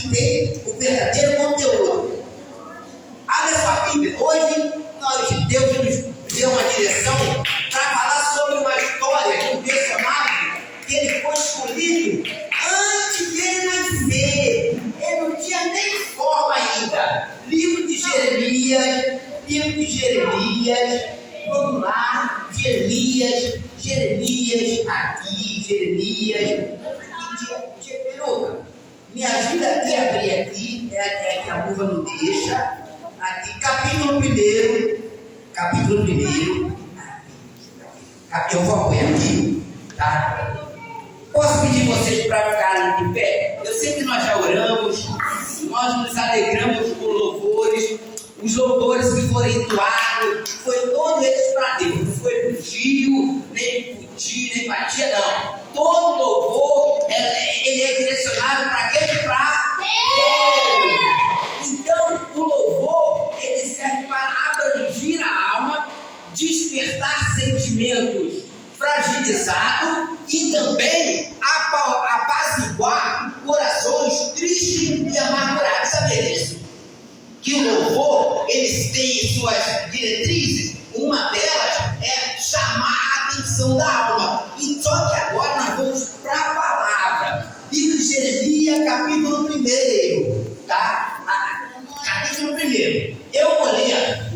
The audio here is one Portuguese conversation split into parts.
tem o verdadeiro conteúdo. Abre a sua Bíblia. Hoje, Deus nos deu uma direção para falar sobre uma história de um personagem que ele foi escolhido antes de ele nascer. Ele não tinha nem forma ainda. Livro de Jeremias. Vamos lá, Jeremias aqui, me ajuda aqui a abrir aqui, é que a curva não deixa, aqui, capítulo 1, eu vou apoiar aqui, tá? Posso pedir vocês para ficarem de pé? Eu sei que nós já oramos, nós nos alegramos com louvores, os louvores que foram entoados, foi todos eles para Deus, não foi para o Gil, nem para o Tio, nem para a tia, não. Todo louvor, ele é direcionado para quem? Para Deus. Então, o louvor, ele serve para abranger a alma, despertar sentimentos fragilizados e também apaziguar corações tristes e amargurados. Sabia disso? Que o louvor, eles têm suas diretrizes, uma delas é chamar a atenção da alma. E só que agora nós vamos para a palavra. Livro de Jeremias, capítulo 1, tá? Capítulo 1. Eu vou ler,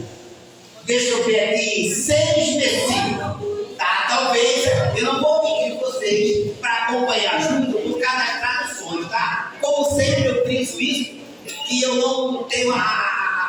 deixa eu ver aqui, 6 versículos, tá? Talvez, eu não vou pedir vocês para acompanhar junto por causa das traduções, tá? Como sempre eu penso isso, que eu não tenho a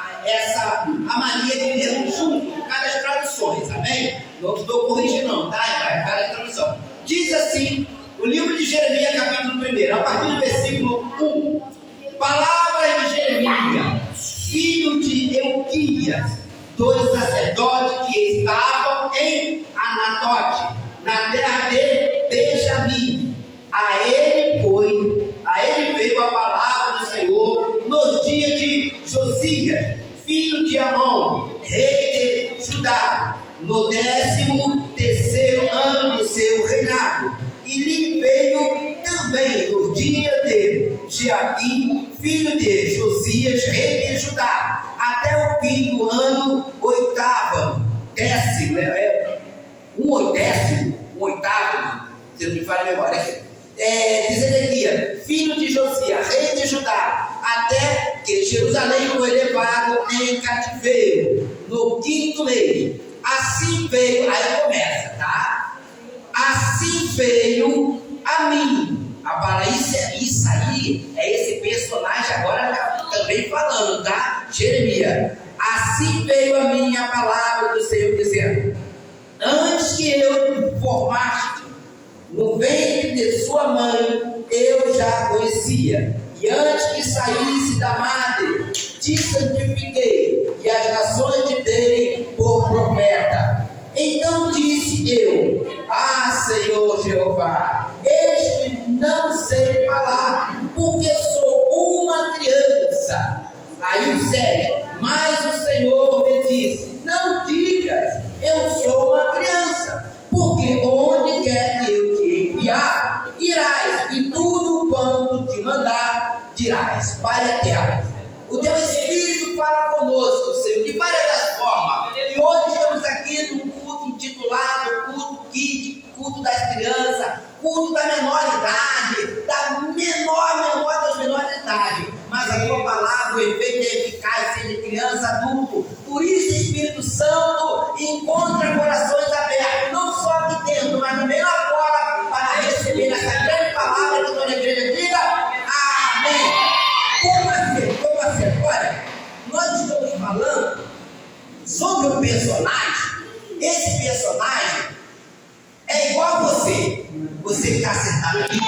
mania de ler junto por causa das traduções, amém? Não estou corrigindo não, tá? Por causa da tradução. Diz assim, o livro de Jeremias, capítulo 1, a partir do versículo 1. Palavras de Jeremias, filho de Euquias, dos sacerdotes que estavam em Anatote, na terra de Benjamim. A ele veio a palavra do Senhor no dia de Josias, filho de Amon, rei de Judá, no 13º ano do seu reinado. E lhe veio também no dia de Joaquim, filho de Josias, rei de Judá, até o fim do ano 8º, se não me falha a memória, de Zedequias, filho de Josias, rei de Judá, até que Jerusalém foi levado em cativeiro, no 5º mês. Assim veio, aí começa, tá? Assim veio a mim. Para isso aí, é esse personagem agora também falando, tá? Jeremias. Assim veio a mim a palavra do Senhor, dizendo: antes que eu formaste no ventre de sua mãe, eu já conhecia. E antes que saísse da madre, te santifiquei, e as nações te dei por profeta. Então disse eu: Senhor Jeová, eis que não sei falar, porque sou uma criança. Aí o 7, mas o Senhor me disse: não digas, eu sou uma criança, porque onde quer que eu te enviar, irás, e tudo quanto te mandar, dirás. Pai eterno, o teu Espírito fala conosco, Senhor, de várias formas. E hoje estamos aqui num culto intitulado Culto Kids, culto das crianças, culto da menor idade, da menor das menores idades. Mas a tua palavra, o efeito é eficaz, seja criança, adulto. Por isso, Espírito Santo encontra corações abertos, não só aqui dentro, mas também lá fora, para receber essa grande palavra que toda a igreja diga amém. Como assim? Olha, nós estamos falando sobre um personagem. Esse personagem é igual a você. Você que está sentado aqui,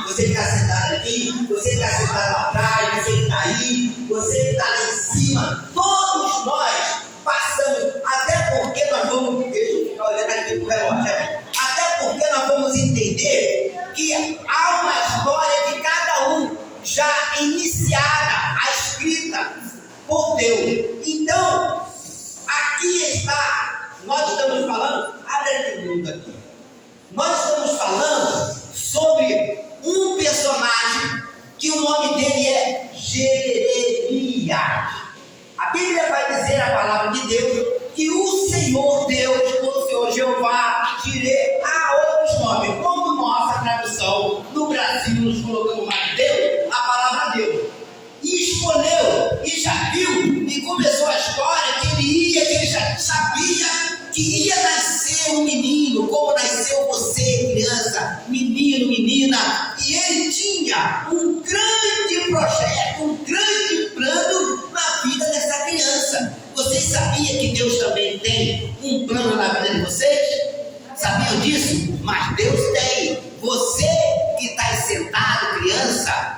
você que está sentado aqui, você que está sentado lá atrás, você que está aí, você que está lá em cima. Todos nós passamos, até porque nós vamos, deixa eu ficar olhando aqui para o relógio, até porque nós vamos entender que há uma história de cada um já iniciada, a escrita por Deus. Então, aqui está, nós estamos falando, abre a pergunta aqui. Nós estamos falando sobre um personagem que o nome dele é Jeremias. A Bíblia vai dizer, a palavra de Deus, que o Senhor Deus, o Senhor Jeová, Jireh, há outros nomes, como nossa tradução no Brasil nos colocamos mais Deus, a palavra Deus. E escolheu, e já viu, e começou a história que ele ele já sabia que ia nascer um menino, como nasceu você, criança, menino, menina, e ele tinha um grande projeto, um grande plano na vida dessa criança. Vocês sabiam que Deus também tem um plano na vida de vocês? Sabiam disso? Mas Deus tem. Você que está aí sentado, criança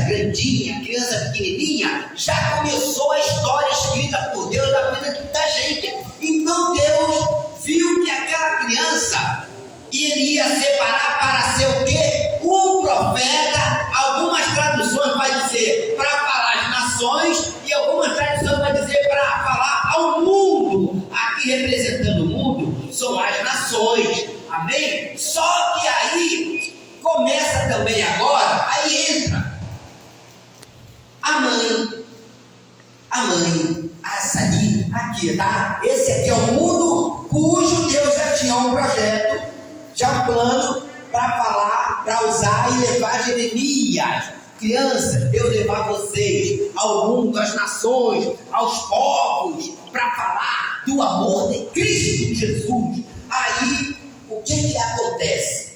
grandinha, criança pequenininha, já começou a história escrita por Deus na vida da gente. Então Deus viu que aquela criança iria separar para ser o quê? Um profeta. Algumas traduções vai dizer para falar as nações e algumas traduções vai dizer para falar ao mundo. Aqui representando o mundo são as nações. Amém? Só que aí começa também agora, aí entra a mãe, açaí, aqui, tá? Esse aqui é o mundo cujo Deus já tinha um projeto, já um plano para falar, para usar e levar Jeremias. Criança, Deus levar vocês ao mundo, às nações, aos povos, para falar do amor de Cristo Jesus. Aí, o que acontece?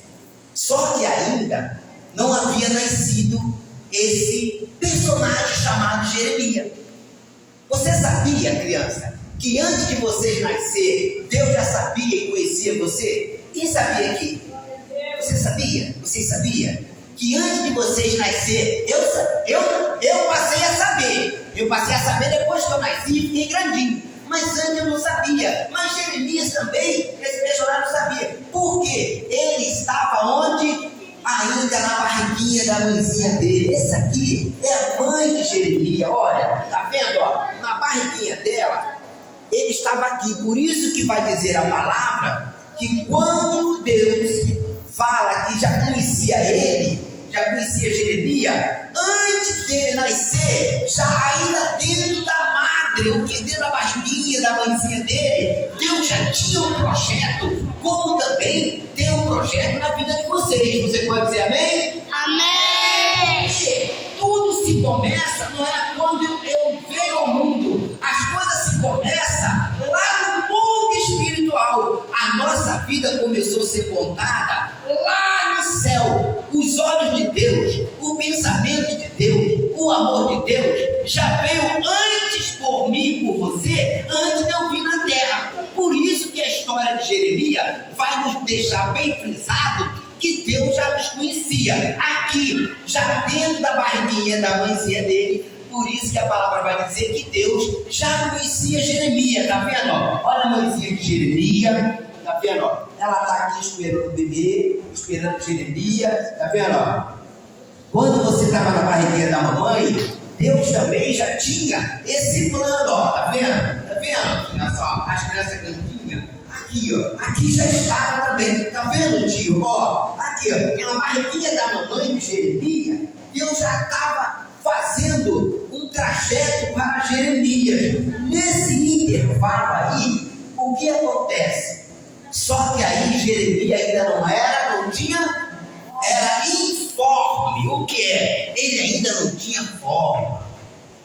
Só que ainda não havia nascido esse personagem chamado Jeremias. Você sabia, criança, que antes de vocês nascer, Deus já sabia e conhecia você? Quem sabia aqui? Você sabia? Você sabia? Que antes de vocês nascer, eu passei a saber. Eu passei a saber depois que eu nasci e fiquei grandinho. Mas antes eu não sabia. Mas Jeremias também, esse personagem não sabia. Por quê? Ele estava onde? Ainda na barriguinha da mãezinha dele. Esse aqui é a mãe de Jeremias. Olha, tá vendo? Ó, na barriguinha dela, ele estava aqui. Por isso que vai dizer a palavra que quando Deus fala que já conhecia ele, já conhecia Jeremias, antes dele nascer, já ainda dentro da madre, o que dentro da barriguinha da mãezinha dele, Deus já tinha um projeto, como também tem um projeto na vida de vocês. Você pode dizer amém? Amém! Porque tudo se começa, não é quando eu venho ao mundo, as coisas se começam lá no mundo espiritual. A nossa vida começou a ser contada lá no céu. Os olhos de Deus, o pensamento de Deus, o amor de Deus já veio antes por mim, por você, antes de eu vir na terra. Por isso que a história de Jeremias vai nos deixar bem frisado que Deus já nos conhecia aqui, já dentro da barriguinha da mãezinha dele. Por isso que a palavra vai dizer que Deus já conhecia Jeremias. Tá vendo? Olha a mãezinha de Jeremias. Tá vendo? Ela está aqui esperando o bebê, esperando Jeremias. Tá vendo? Quando você estava na barriguinha da mamãe, Deus também já tinha esse plano. Ó, tá vendo? Tá vendo? Olha só, as crianças grandinhas. Aqui, ó. Aqui já estava também. Tá vendo, tio? Ó, aqui, ó. Na barriguinha da mamãe de Jeremias, Deus já estava fazendo um trajeto para Jeremias. Nesse intervalo aí, o que acontece? Só que aí Jeremias ainda não tinha, era informe. O que é? Ele ainda não tinha forma,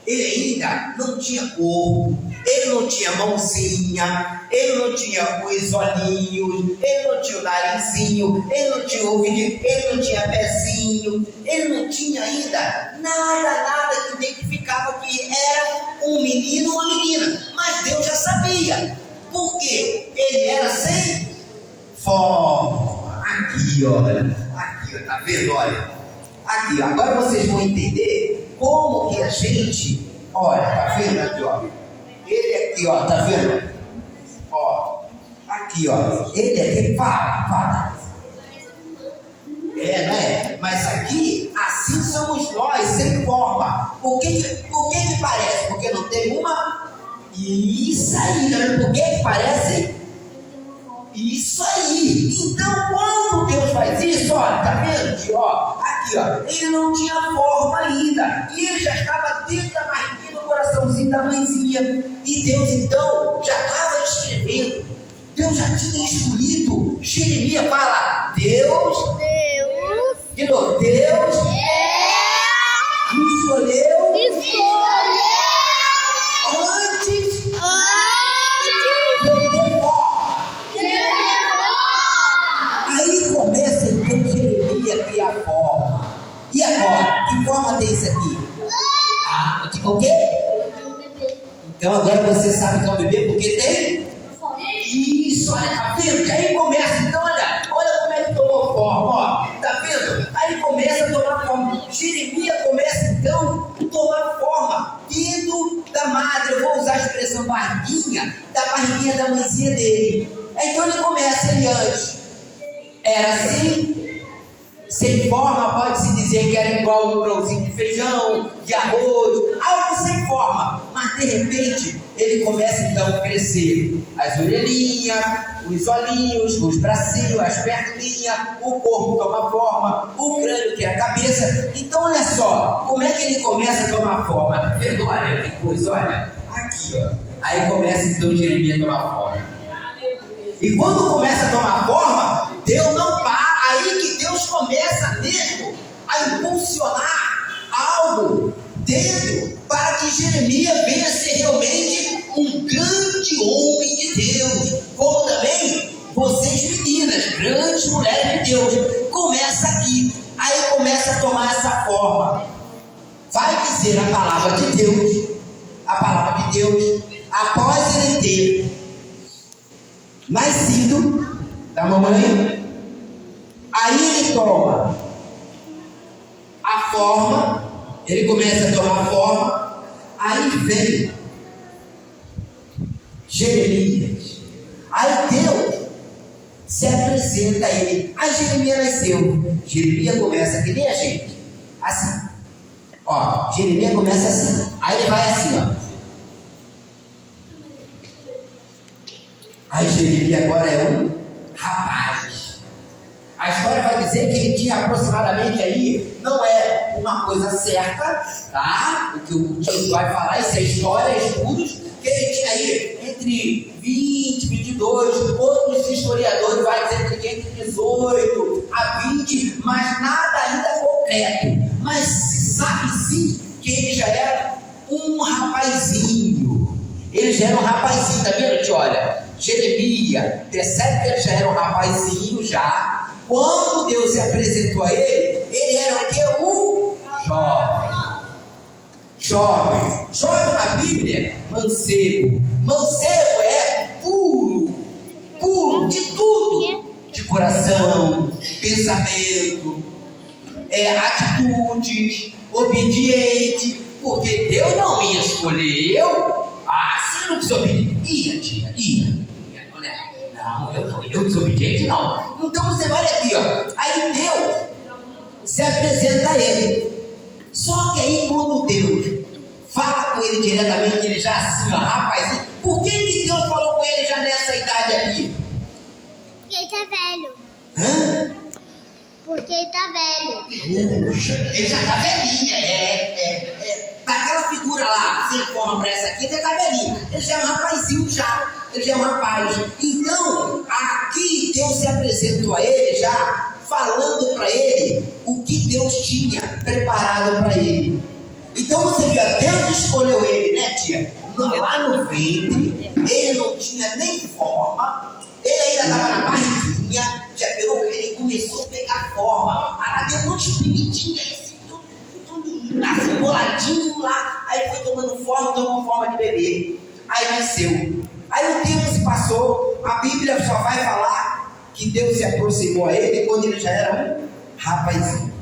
ele ainda não tinha corpo, ele não tinha mãozinha, ele não tinha os olhinhos, ele não tinha o narizinho, ele não tinha o ouvidinho, ele não tinha pezinho, ele não tinha ainda nada que identificava que era um menino ou uma menina. Mas Deus já sabia. Porque ele era sem forma. Aqui, olha. Aqui, ó, tá vendo? Olha. Aqui, ó. Agora vocês vão entender como que a gente. Olha, tá vendo aqui, ó. Ele aqui, ó, tá vendo? Ó. Aqui, ó. Ele aqui, fala. É, né? Mas aqui, assim somos nós, sem forma. Por que parece? Porque não tem uma. Isso aí, né? Por que parece? Isso aí. Então, quando Deus faz isso, olha, tá vendo? Ó, aqui, ó, ele não tinha forma ainda, e ele já estava dentro da barriguinha, no coraçãozinho da mãezinha, e Deus então já estava escrevendo, Deus já tinha escolhido. Jeremias fala, Deus, de novo, Deus me escolheu antes de eu ter forma. Aí começa então Jeremias a criar forma. E agora? Que forma tem isso aqui? O quê? Então agora você sabe que é um bebê porque tem? Isso, olha, tá vendo? Que aí começa, então olha como é que tomou forma, ó. Tá vendo? Aí começa a tomar forma. Jeremias começa então a tomar forma vindo da madre. Eu vou usar a expressão barriguinha, da barriguinha da mãezinha dele. Então ele começa, ele antes era assim, sem forma, pode-se dizer que era igual um grãozinho de feijão, de arroz, algo sem forma, mas de repente ele começa então a crescer, as orelhinhas, os olhinhos, os bracinhos, as perninhas, o corpo toma forma, o crânio que é a cabeça. Então olha só, como é que ele começa a tomar forma? Olha que coisa, olha, aqui ó, aí começa então Jeremias a tomar forma. E quando começa a tomar forma, Deus não para, aí que Deus começa mesmo a impulsionar algo dentro para que Jeremias venha ser realmente um grande homem de Deus, como também vocês meninas, grandes mulheres de Deus. Começa aqui, aí começa a tomar essa forma, vai dizer a palavra de Deus, após ele ter nascido da mamãe, aí ele toma a forma, ele começa a tomar forma, aí vem Jeremias, aí Deus se apresenta a ele. Aí Jeremias nasceu, Jeremias começa que nem a gente, assim, ó, Jeremias começa assim, aí ele vai assim, ó. Aí Jeremias agora é um rapaz. A história vai dizer que ele tinha aproximadamente aí, não é uma coisa certa, tá? O que o tio vai falar, isso é história, estudos, que ele tinha aí entre 20, 22, outros historiadores vai dizer que entre 18 a 20, mas nada ainda concreto. Mas sabe sim que ele já era um rapazinho. Ele já era um rapazinho, tá vendo, tio? Olha, Jeremias, percebe que ele já era um rapazinho já. Quando Deus se apresentou a ele, ele era o quê? Um jovem. Jovem na Bíblia, mancebo. Mancebo é puro de tudo. De coração, pensamento, atitudes, obediente. Porque Deus não me escolheu. Se não desobediente, ia. Não, eu desobediente não. Então você olha aqui, ó. Aí Deus se apresenta a ele. Só que aí quando Deus fala com ele diretamente, ele já assim, ó, rapaz, por que Deus falou com ele já nessa idade aqui? Porque ele tá velho. Hã? Porque ele tá velho. Puxa, ele já tá velhinho, daquela figura lá, sem forma pra essa aqui, ele tá velhinho. Ele já é um rapazinho já. Ele já é um rapaz. Então, aqui Deus se apresentou a ele já, falando para ele o que Deus tinha preparado para ele. Então você vê, Deus escolheu ele, né, tia? Lá no ventre, ele não tinha nem forma, ele ainda estava na barriguinha, já pegou, ele começou a pegar forma. Deu um monte de pimentinha, assim, tudo assim, boladinho lá, aí foi tomando forma, tomou forma de bebê. Aí nasceu. Aí o tempo se passou, a Bíblia só vai falar que Deus se aproximou a ele quando ele já era um rapazinho.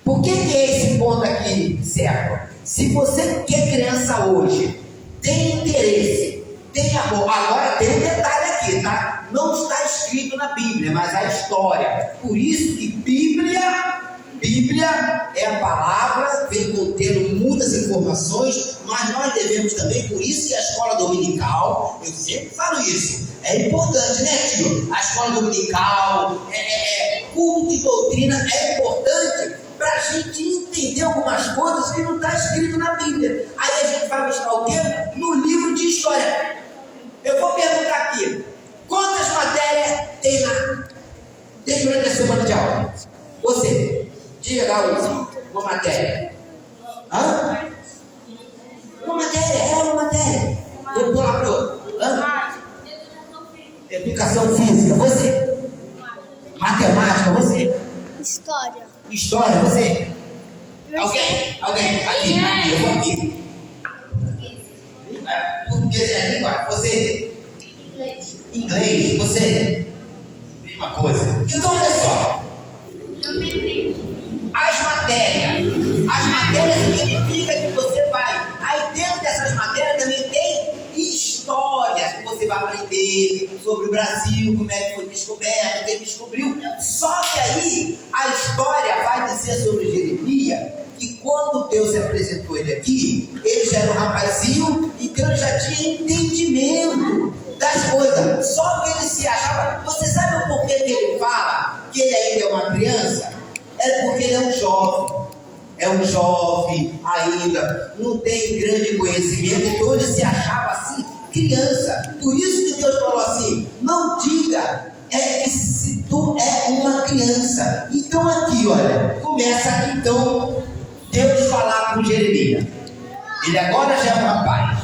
Por que é esse ponto aqui certo? Se você que é criança hoje, tem interesse, tem amor, agora tem um detalhe aqui, tá? Não está escrito na Bíblia, mas a história. Por isso que Bíblia Bíblia é a palavra, vem contendo muitas informações, mas nós devemos também, por isso que a escola dominical, eu sempre falo isso, é importante, né, tio? A escola dominical, culto de doutrina é importante para a gente entender algumas coisas que não está escrito na Bíblia. Aí a gente vai buscar o quê? No livro de história. Eu vou perguntar aqui, quantas matérias tem durante a semana de aula? Você, diga lá uma matéria. Hã? Uma matéria. Vou pular para outra. Educação física, você. Matemática, você. História, você. Alguém? Aqui, eu vou aqui. Português é a língua, você. Inglês, você. Mesma coisa. Então, olha só. As matérias significa que você vai. Aí dentro dessas matérias também tem histórias que você vai aprender sobre o Brasil, como é que foi descoberto, quem descobriu. Só que aí a história vai dizer sobre Jeremias que quando Deus se apresentou ele aqui, ele já era um rapazinho, então ele já tinha entendimento das coisas. Só que ele se achava. Você sabe o porquê que ele fala que ele ainda é uma criança? É porque ele é um jovem. É um jovem ainda, não tem grande conhecimento, então ele se achava assim, criança. Por isso que Deus falou assim: não diga que se tu é uma criança. Então aqui, olha, começa aqui então Deus falar com Jeremias. Ele agora já é um rapaz.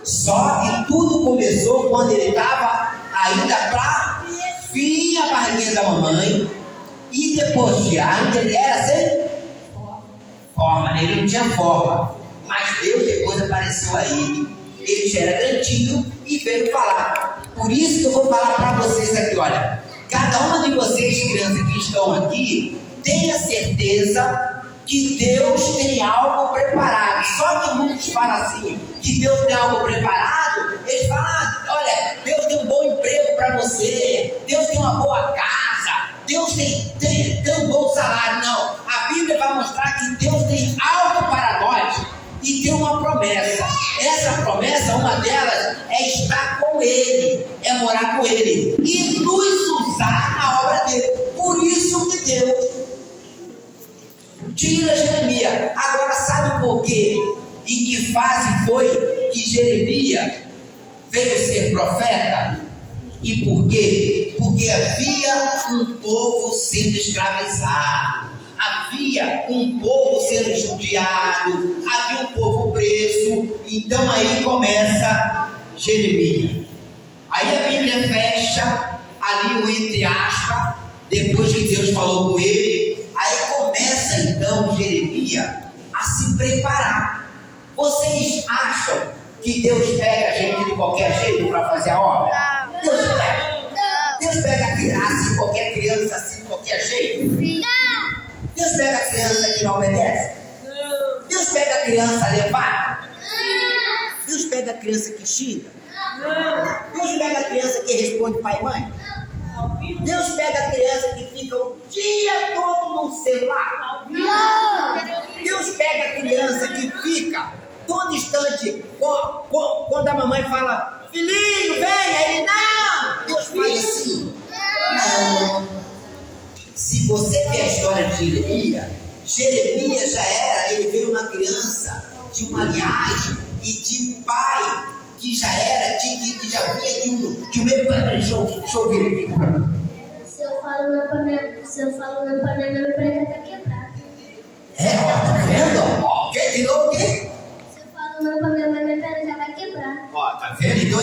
Só que tudo começou quando ele estava ainda para fim a barriguinha da mamãe. E depois de ainda ele era sem forma, ele não tinha forma, mas Deus depois apareceu a ele. Ele já era grandinho e veio falar. Por isso que eu vou falar para vocês aqui, olha, cada uma de vocês, crianças que estão aqui, tenha certeza que Deus tem algo preparado. Só que muitos falam assim, que Deus tem algo preparado, eles falam: olha, Deus tem um bom emprego para você, Deus tem uma boa casa, Deus tem um bom salário. Não, a Bíblia vai mostrar que Deus tem algo para nós e tem uma promessa. Essa promessa, uma delas, é estar com Ele, é morar com Ele e nos usar na obra dele. Por isso que Deus tira Jeremias. Agora, sabe por quê? Em que fase foi que Jeremias veio ser profeta? E por quê? Porque havia um povo sendo escravizado, havia um povo sendo judiado, havia um povo preso. Então aí começa Jeremias. Aí a Bíblia fecha ali o entre aspas, depois que Deus falou com ele. Aí começa então Jeremias a se preparar. Vocês acham que Deus pega a gente de qualquer jeito para fazer a obra? Deus pega a criança, qualquer criança assim, de qualquer jeito? Deus pega a criança que não obedece? Deus pega a criança levada? Deus pega a criança que xinga? Deus pega a criança que responde pai e mãe? Deus pega a criança que fica o dia todo no celular? Deus pega a criança que fica todo instante, quando a mamãe fala: filhinho, vem, aí ele: não. Deus faz assim? Não. Se você vê a história de Jeremias já era, ele veio uma criança de uma linhagem e de um pai que já era, que já vinha de um meio. Deixa eu ver aqui. Se eu falo na panela, meu prego tá quebrado. Ó, tá vendo? Ó, de novo o quê? Se eu falo na panela, meu prego já vai quebrar. Ó, tá vendo? Então,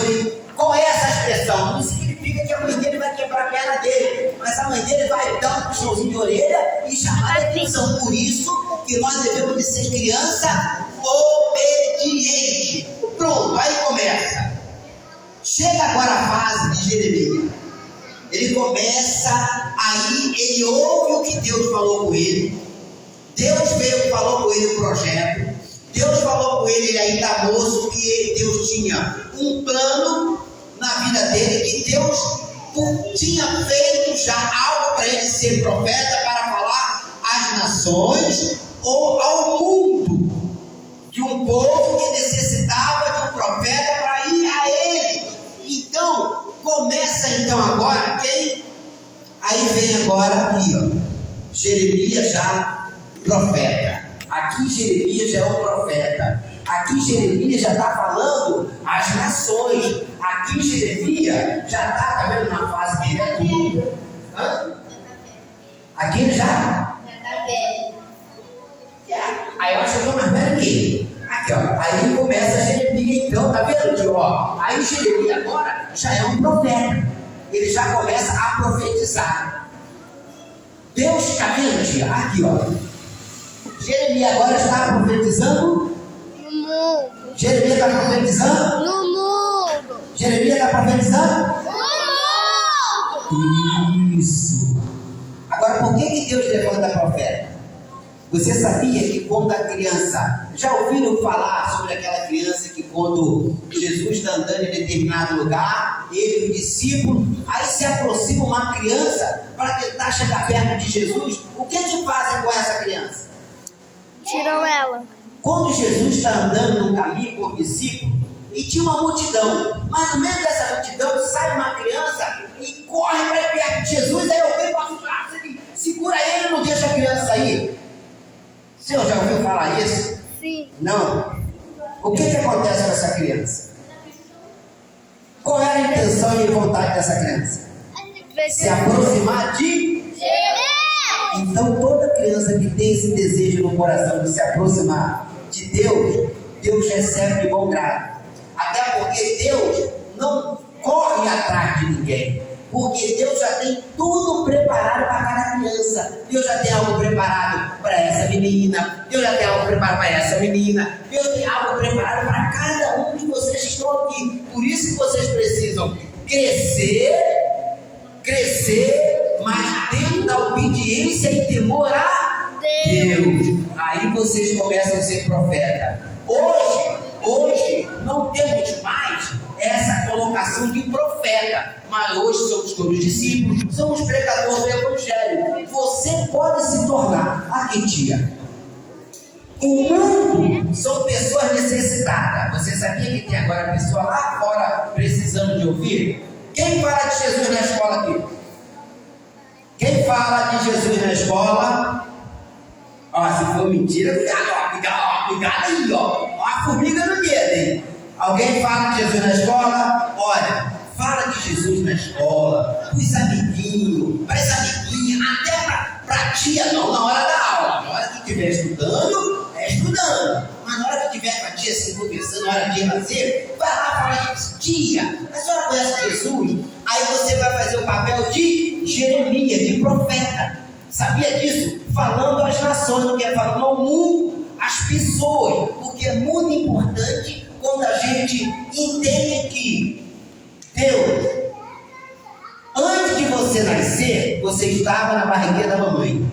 qual é essa expressão? Não significa que a mãe dele vai quebrar a perna dele, mas a mãe dele vai dar um puxãozinho de orelha e chamar a atenção. Por isso que nós devemos de ser criança obediente. Pronto, aí começa. Chega agora a fase de Jeremias. Ele começa, aí ele ouve o que Deus falou com ele. Deus veio e falou com ele o projeto. Deus falou com ele ainda moço, que Deus tinha um plano na vida dele, que Deus tinha feito já algo para ele ser profeta, para falar às nações ou ao mundo, de um povo que necessitava de um profeta para ir a ele. Então, começa então agora quem? Aí vem agora aqui, ó, Jeremias já profeta. Aqui Jeremias já é um profeta. Aqui Jeremias já está falando às nações. Aqui Jeremias já está, tá vendo na fase dele aqui? Aqui ele já? Aí eu acho que eu estou mais velho que ele. Aqui, ó. Aí começa Jeremias, então, tá vendo, tio? Ó. Aí Jeremias agora já é um profeta. Ele já começa a profetizar. Deus, tá vendo, tia? Aqui, ó. Jeremias agora está profetizando. No mundo. Jeremias está profetizando. No mundo. Jeremias está profetizando. No mundo. Isso. Agora, por que Deus levanta profeta? Você sabia que quando a criança... Já ouviram falar sobre aquela criança que quando Jesus está andando em determinado lugar, ele e o discípulo, aí se aproxima uma criança para tentar chegar perto de Jesus? O que fazem com essa criança? Tiram ela. Quando Jesus está andando no caminho com o discípulo, e tinha uma multidão, mas no meio dessa multidão sai uma criança e corre para perto de Jesus, aí alguém passa o braço e segura ele e não deixa a criança sair. O senhor já ouviu falar isso? Sim. Não. O que acontece com essa criança? Qual era a intenção e vontade dessa criança? Se aproximar de... Então toda criança que tem esse desejo no coração de se aproximar de Deus, Deus recebe de bom grado. Até porque Deus não corre atrás de ninguém. Porque Deus já tem tudo preparado para cada criança. Deus já tem algo preparado para essa menina. Deus já tem algo preparado para essa menina. Deus tem algo preparado para cada um de vocês que estão aqui. Por isso que vocês precisam crescer, mas dentro da obediência e temor a Deus. Aí vocês começam a ser profeta. Hoje não temos mais essa colocação de profeta, mas hoje somos todos discípulos, somos pregadores do Evangelho. Você pode se tornar aqui, tia. O mundo são pessoas necessitadas. Você sabia que tem agora pessoa lá fora precisando de ouvir? Quem fala de Jesus na escola aqui? Quem fala de Jesus na escola? Ó, se for mentira, cuidado aí, ó. A formiga no dedo, hein? Alguém fala de Jesus na escola? Olha, fala de Jesus na escola, os amiguinhos, para as amiguinhas, até para tia não, na hora da aula. Na hora que estiver estudando, estudando. Mas na hora que estiver com a tia se conversando, na hora de fazer, vai lá falar de tia, a senhora conhece Jesus? Aí você vai fazer o papel de Jeremias, de profeta. Sabia disso? Falando às nações, não quer falar ao mundo, às pessoas, porque é muito importante quando a gente entende que Deus, antes de você nascer, você estava na barriguinha da mamãe.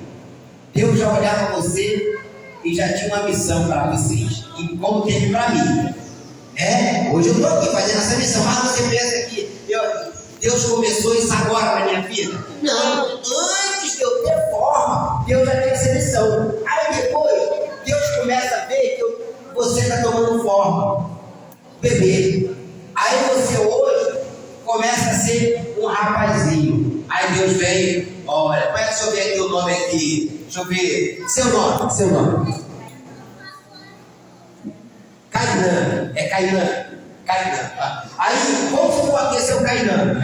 Deus já olhava você e já tinha uma missão para vocês, e como teve para mim. Hoje eu estou aqui fazendo essa missão, mas você pensa que Deus começou isso agora na minha vida? Não, antes de eu ter forma, Deus já tinha essa missão. Aí depois, Deus começa a ver que você está tomando forma, bebê. Aí você hoje começa a ser um rapazinho. Aí Deus vem, olha, como é que deixa eu ver aqui o nome aqui? Deixa eu ver, seu nome. Cainã, Cainã. Aí, vamos supor aqui seu Cainã.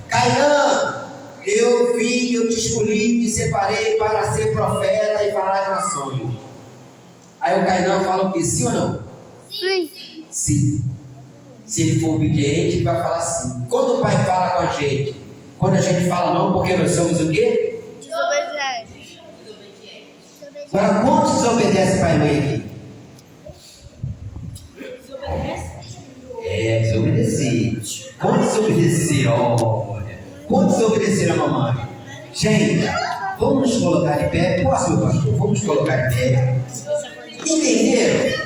Cainã, eu te escolhi, te separei para ser profeta e falar às nações. Aí o Cainã fala o que? Sim ou não? Sim. Se ele for obediente, ele vai falar sim. Quando o pai fala com a gente, quando a gente fala não, porque nós somos o quê? Desobediente. Agora, quantos desobedecem pai e mãe aqui? Desobedecer. Quantos desobedeceram? Quantos obedeceram a mamãe? Gente, vamos nos colocar de pé. Posso, meu pastor? Vamos nos colocar de pé. Entenderam?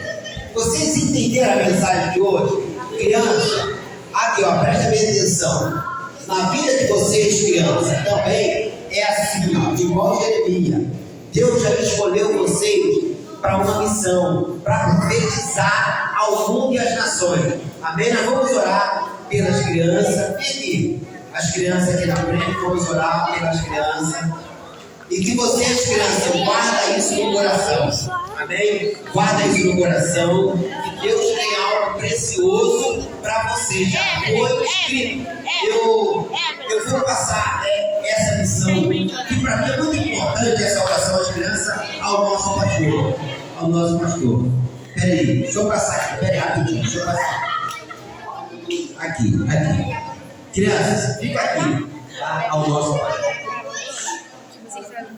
Vocês entenderam a mensagem de hoje? Criança, aqui ó, presta bem atenção. Na vida de vocês, criança, também é assim, ó, igual Jeremias. Deus já escolheu vocês para uma missão, para profetizar ao mundo e às nações. Amém? Nós vamos orar pelas crianças. Vem aqui, as crianças aqui na frente, vamos orar pelas crianças. E que vocês, crianças, guardem isso no coração. Amém? Guarda isso no coração. Que Deus tem algo precioso para você. Já foi escrito. Eu vou passar essa missão, que para mim é muito importante, essa oração às crianças, ao nosso pastor. Ao nosso pastor. Peraí, deixa eu passar aqui. Peraí, rapidinho, deixa eu passar. Aqui. Crianças, fica aqui. Tá? Ao nosso pastor.